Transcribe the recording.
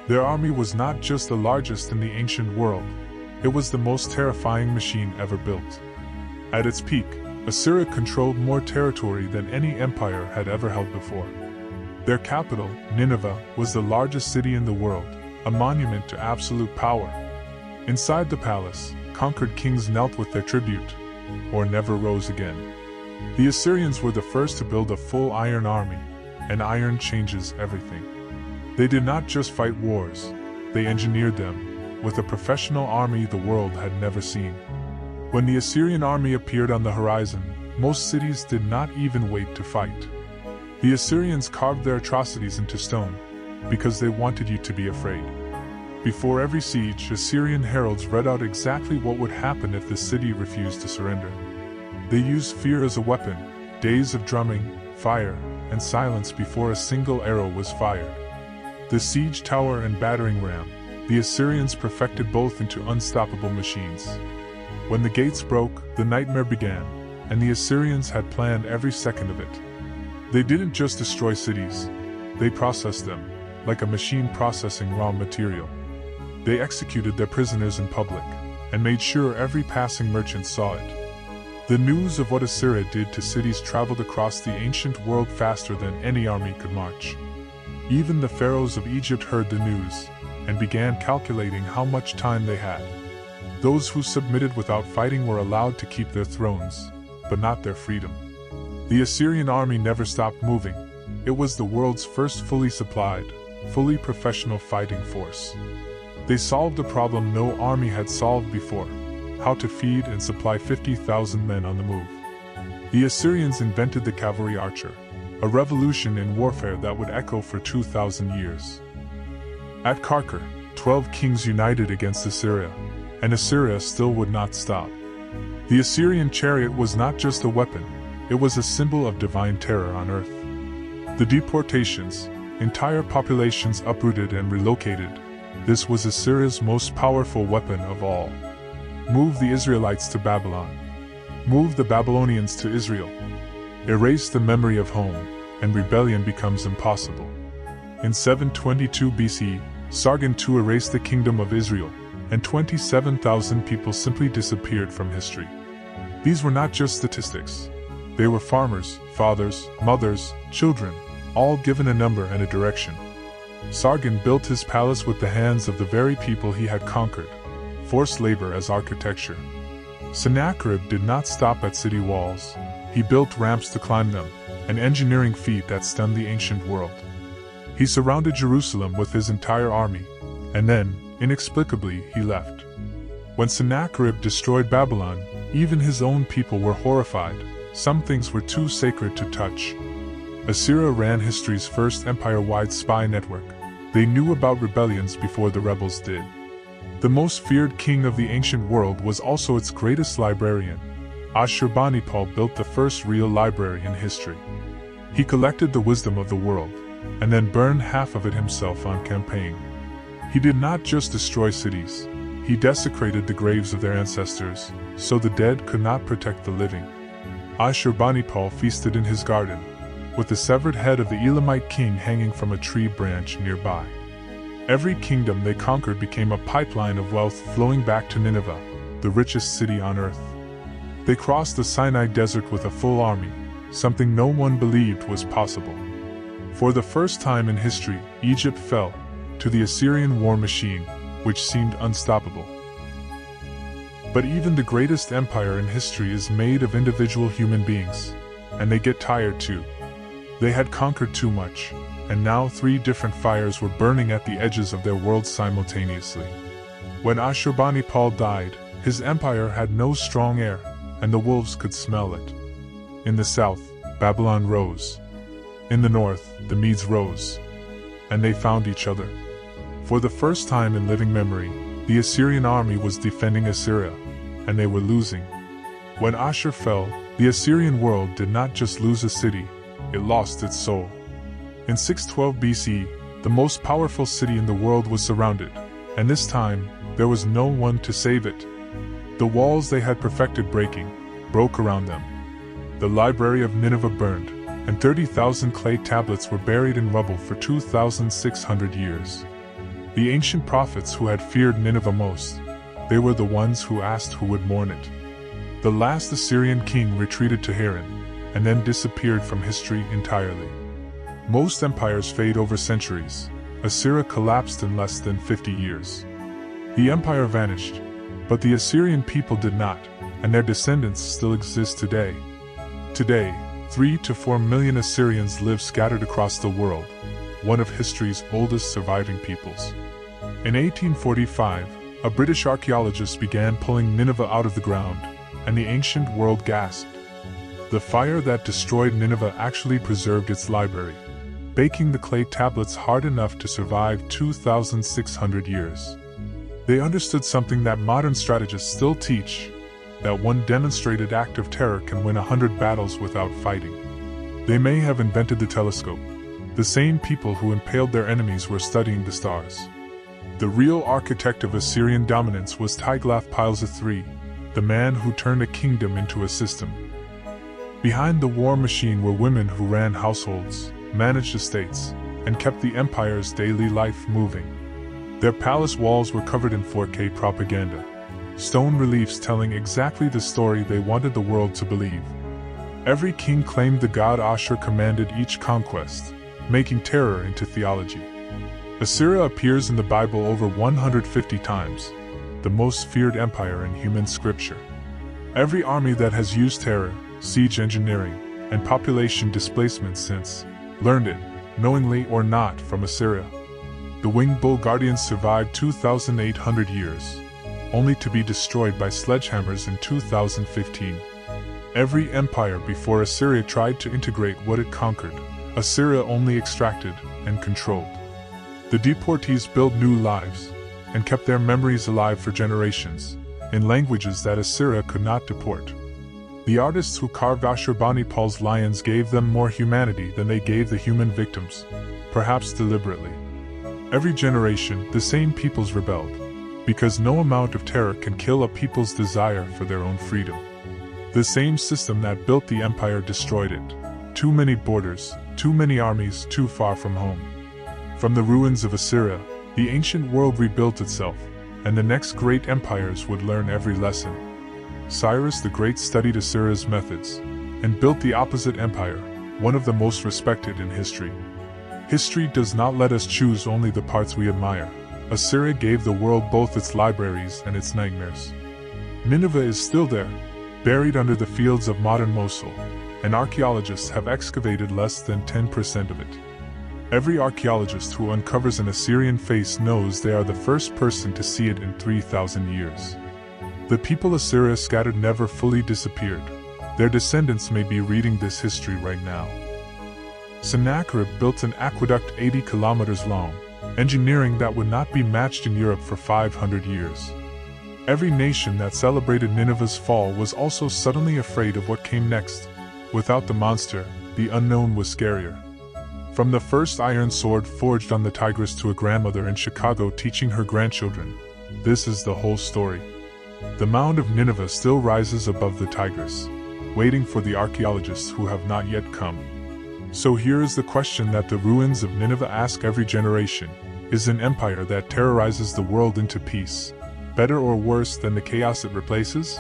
Their army was not just the largest in the ancient world, it was the most terrifying machine ever built. At its peak, Assyria controlled more territory than any empire had ever held before. Their capital, Nineveh, was the largest city in the world, a monument to absolute power. Inside the palace, conquered kings knelt with their tribute, or never rose again. The Assyrians were the first to build a full iron army, and iron changes everything. They did not just fight wars, they engineered them, with a professional army the world had never seen. When the Assyrian army appeared on the horizon, most cities did not even wait to fight. The Assyrians carved their atrocities into stone, because they wanted you to be afraid. Before every siege, Assyrian heralds read out exactly what would happen if the city refused to surrender. They used fear as a weapon, days of drumming, fire, and silence before a single arrow was fired. The siege tower and battering ram, the Assyrians perfected both into unstoppable machines. When the gates broke, the nightmare began, and the Assyrians had planned every second of it. They didn't just destroy cities, they processed them, like a machine processing raw material. They executed their prisoners in public, and made sure every passing merchant saw it. The news of what Assyria did to cities traveled across the ancient world faster than any army could march. Even the pharaohs of Egypt heard the news, and began calculating how much time they had. Those who submitted without fighting were allowed to keep their thrones, but not their freedom. The Assyrian army never stopped moving. It was the world's first fully supplied, fully professional fighting force. They solved a problem no army had solved before: how to feed and supply 50,000 men on the move. The Assyrians invented the cavalry archer, a revolution in warfare that would echo for 2,000 years. At Karkar, 12 kings united against Assyria, and Assyria still would not stop. The Assyrian chariot was not just a weapon, it was a symbol of divine terror on earth. The deportations, entire populations uprooted and relocated, this was Assyria's most powerful weapon of all. Move the Israelites to Babylon. Move the Babylonians to Israel. Erase the memory of home, and rebellion becomes impossible. In 722 BC, Sargon II erased the kingdom of Israel, and 27,000 people simply disappeared from history. These were not just statistics. They were farmers, fathers, mothers, children, all given a number and a direction. Sargon built his palace with the hands of the very people he had conquered, forced labor as architecture. Sennacherib did not stop at city walls. He built ramps to climb them, an engineering feat that stunned the ancient world. He surrounded Jerusalem with his entire army, and then, inexplicably, he left. When Sennacherib destroyed Babylon, even his own people were horrified. Some things were too sacred to touch. Assyria ran history's first empire-wide spy network. They knew about rebellions before the rebels did. The most feared king of the ancient world was also its greatest librarian. Ashurbanipal built the first real library in history. He collected the wisdom of the world, and then burned half of it himself on campaign. He did not just destroy cities, he desecrated the graves of their ancestors, so the dead could not protect the living. Ashurbanipal feasted in his garden, with the severed head of the Elamite king hanging from a tree branch nearby. Every kingdom they conquered became a pipeline of wealth flowing back to Nineveh, the richest city on earth. They crossed the Sinai desert with a full army, something no one believed was possible. For the first time in history, Egypt fell to the Assyrian war machine, which seemed unstoppable. But even the greatest empire in history is made of individual human beings, and they get tired too. They had conquered too much, and now 3 different fires were burning at the edges of their world simultaneously. When Ashurbanipal died, his empire had no strong air, and the wolves could smell it. In the south, Babylon rose. In the north, the Medes rose. And they found each other. For the first time in living memory, the Assyrian army was defending Assyria, and they were losing. When Ashur fell, the Assyrian world did not just lose a city, it lost its soul. In 612 BC, the most powerful city in the world was surrounded, and this time, there was no one to save it. The walls they had perfected breaking, broke around them. The library of Nineveh burned, and 30,000 clay tablets were buried in rubble for 2,600 years. The ancient prophets who had feared Nineveh most, they were the ones who asked who would mourn it. The last Assyrian king retreated to Haran, and then disappeared from history entirely. Most empires fade over centuries. Assyria collapsed in less than 50 years. The empire vanished, but the Assyrian people did not, and their descendants still exist today. Today, 3 to 4 million Assyrians live scattered across the world, one of history's oldest surviving peoples. In 1845, a British archaeologist began pulling Nineveh out of the ground, and the ancient world gasped. The fire that destroyed Nineveh actually preserved its library, baking the clay tablets hard enough to survive 2,600 years. They understood something that modern strategists still teach, that one demonstrated act of terror can win 100 battles without fighting. They may have invented the telescope. The same people who impaled their enemies were studying the stars. The real architect of Assyrian dominance was Tigris III, the man who turned a kingdom into a system. Behind the war machine were women who ran households, managed estates, and kept the empire's daily life moving. Their palace walls were covered in 4K propaganda, stone reliefs telling exactly the story they wanted the world to believe. Every king claimed the god Ashur commanded each conquest, making terror into theology. Assyria appears in the Bible over 150 times, the most feared empire in human scripture. Every army that has used terror, siege engineering, and population displacement since learned it, knowingly or not, from Assyria. The winged bull guardians survived 2,800 years, only to be destroyed by sledgehammers in 2015. Every empire before Assyria tried to integrate what it conquered. Assyria only extracted and controlled. The deportees built new lives and kept their memories alive for generations, in languages that Assyria could not deport. The artists who carved Ashurbanipal's lions gave them more humanity than they gave the human victims, perhaps deliberately. Every generation, the same peoples rebelled, because no amount of terror can kill a people's desire for their own freedom. The same system that built the empire destroyed it. Too many borders, too many armies, too far from home. From the ruins of Assyria, the ancient world rebuilt itself, and the next great empires would learn every lesson. Cyrus the Great studied Assyria's methods, and built the opposite empire, one of the most respected in history. History does not let us choose only the parts we admire. Assyria gave the world both its libraries and its nightmares. Nineveh is still there, buried under the fields of modern Mosul, and archaeologists have excavated less than 10% of it. Every archaeologist who uncovers an Assyrian face knows they are the first person to see it in 3,000 years. The people Assyria scattered never fully disappeared. Their descendants may be reading this history right now. Sennacherib built an aqueduct 80 kilometers long, engineering that would not be matched in Europe for 500 years. Every nation that celebrated Nineveh's fall was also suddenly afraid of what came next. Without the monster, the unknown was scarier. From the first iron sword forged on the Tigris to a grandmother in Chicago teaching her grandchildren, this is the whole story. The mound of Nineveh still rises above the Tigris, waiting for the archaeologists who have not yet come. So here is the question that the ruins of Nineveh ask every generation: is an empire that terrorizes the world into peace better or worse than the chaos it replaces?